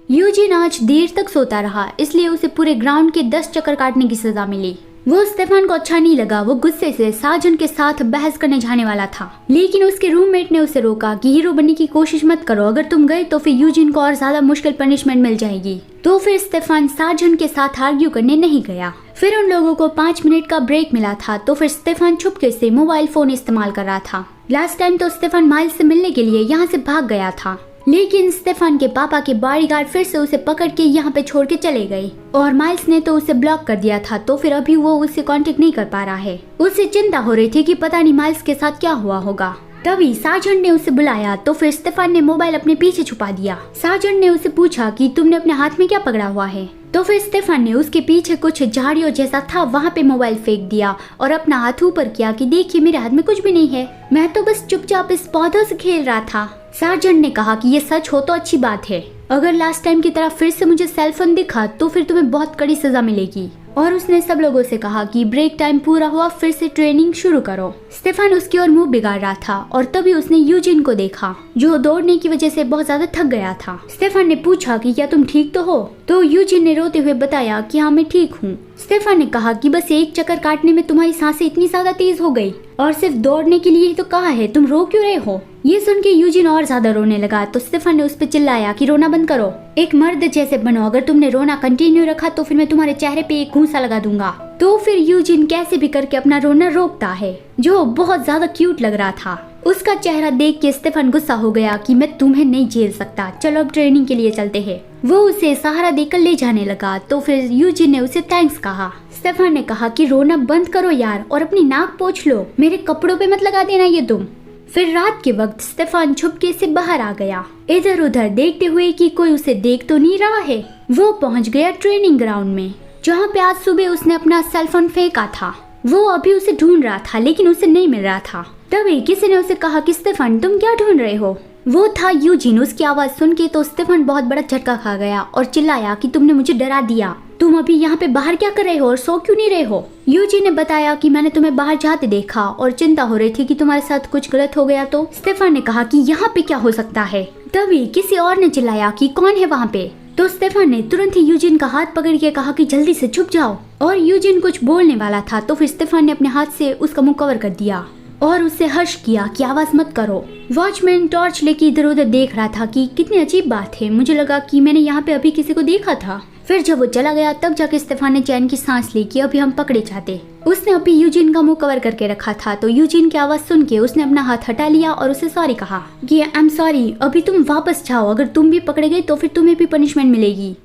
Eugene आज देर तक सोता रहा, इसलिए उसे पूरे ग्राउंड के 10 चक्कर काटने की सजा मिली। वो स्टेफान को अच्छा नहीं लगा। वो गुस्से से साजन के साथ बहस करने जाने वाला था, लेकिन उसके रूममेट ने उसे रोका कि हीरो बनने की कोशिश मत करो, अगर तुम गए तो फिर यूजिन को और ज्यादा मुश्किल पनिशमेंट मिल जाएगी। तो फिर स्टेफान साजन के साथ आर्ग्यू करने नहीं गया। फिर उन लोगों को 5 मिनट का ब्रेक मिला था, तो फिर स्टेफान चुपके से मोबाइल फोन इस्तेमाल कर रहा था। लास्ट टाइम तो स्टेफान माइल्स से मिलने के लिए यहाँ से भाग गया था, लेकिन स्टेफान के पापा के बॉडीगार्ड फिर से उसे पकड़ के यहाँ पे छोड़ के चले गए और माइल्स ने तो उसे ब्लॉक कर दिया था। तो फिर अभी वो उससे कांटेक्ट नहीं कर पा रहा है। उसे चिंता हो रही थी कि पता नहीं माइल्स के साथ क्या हुआ होगा। तभी साजन ने उसे बुलाया, तो फिर स्टेफान ने मोबाइल अपने पीछे छुपा दिया। साजन ने उसे पूछा कि तुमने अपने हाथ में क्या पकड़ा हुआ है। तो फिर स्टेफान ने उसके पीछे कुछ झाड़ियों जैसा था, वहाँ पे मोबाइल फेंक दिया और अपना हाथ ऊपर किया कि देखिए मेरे हाथ में कुछ भी नहीं है, मैं तो बस चुपचाप इस पौधों से खेल रहा था। सार्जेंट ने कहा कि ये सच हो तो अच्छी बात है, अगर लास्ट टाइम की तरह फिर से मुझे सेलफोन दिखा तो फिर तुम्हें बहुत कड़ी सजा मिलेगी। और उसने सब लोगों से कहा कि ब्रेक टाइम पूरा हुआ, फिर से ट्रेनिंग शुरू करो। स्टेफान उसकी ओर मुंह बिगाड़ रहा था और तभी उसने यूजिन को देखा, जो दौड़ने की वजह से बहुत ज्यादा थक गया था। स्टेफान ने पूछा कि क्या तुम ठीक तो हो? तो यूजिन ने रोते हुए बताया कि हाँ मैं ठीक हूँ। स्टेफान ने कहा कि बस एक चक्कर काटने में तुम्हारी सांसें इतनी ज्यादा तेज हो गई और सिर्फ दौड़ने के लिए ही तो कहा है, तुम रो क्यों रहे हो? ये सुन के यूजिन और ज्यादा रोने लगा। तो स्टेफान ने उस पर चिल्लाया कि रोना बंद करो, एक मर्द जैसे बनो, अगर तुमने रोना कंटिन्यू रखा तो फिर मैं तुम्हारे चेहरे पे एक घूंसा लगा दूंगा। तो फिर यूजिन कैसे भी करके अपना रोना रोकता है, जो बहुत ज्यादा क्यूट लग रहा था। उसका चेहरा देख के स्टेफान गुस्सा हो गया कि मैं तुम्हें नहीं झेल सकता, चलो अब ट्रेनिंग के लिए चलते हैं। वो उसे सहारा देकर ले जाने लगा। तो फिर यूजिन ने उसे थैंक्स कहा। स्टेफान ने कहा कि रोना बंद करो यार और अपनी नाक पोंछ लो, मेरे कपड़ों पे मत लगा देना ये तुम। फिर रात के वक्त स्टेफान छुपके से बाहर आ गया, इधर उधर देखते हुए कि कोई उसे देख तो नहीं रहा है। वो पहुंच गया ट्रेनिंग ग्राउंड में, जहाँ पे आज सुबह उसने अपना सेलफोन फेंका था। वो अभी उसे ढूंढ रहा था, लेकिन उसे नहीं मिल रहा था। तभी किसी ने उसे कहा कि स्टेफान तुम क्या ढूंढ रहे हो? वो था यूजिन। उसकी आवाज सुन के तो स्टेफान बहुत बड़ा झटका खा गया और चिल्लाया कि तुमने मुझे डरा दिया, तुम अभी यहाँ पे बाहर क्या कर रहे हो और सो क्यों नहीं रहे हो? यूजिन ने बताया कि मैंने तुम्हें बाहर जाते देखा और चिंता हो रही थी कि तुम्हारे साथ कुछ गलत हो गया। तो स्टेफान ने कहा कि यहाँ पे क्या हो सकता है। तभी किसी और ने चिल्लाया कि कौन है वहाँ पे? तो स्टेफान ने तुरंत ही यूजिन का हाथ पकड़ के कहा कि जल्दी से छुप जाओ। और यूजिन कुछ बोलने वाला था, तो फिर स्टेफान ने अपने हाथ से उसका मुंह कवर कर दिया और उससे हर्ष किया कि आवाज मत करो। वॉचमैन टॉर्च लेके इधर उधर देख रहा था कि कितनी अजीब बात है, मुझे लगा कि मैंने यहाँ पे अभी किसी को देखा था। फिर जब वो चला गया तब जाके स्टेफान ने चैन की सांस ली कि अभी हम पकड़े जाते। उसने अभी यूजिन का मुंह कवर करके रखा था, तो यूजिन की आवाज सुन के उसने अपना हाथ हटा लिया और उसे सॉरी कहा कि आई एम सॉरी, अभी तुम वापस जाओ, अगर तुम भी पकड़े गए तो फिर तुम्हें भी पनिशमेंट मिलेगी।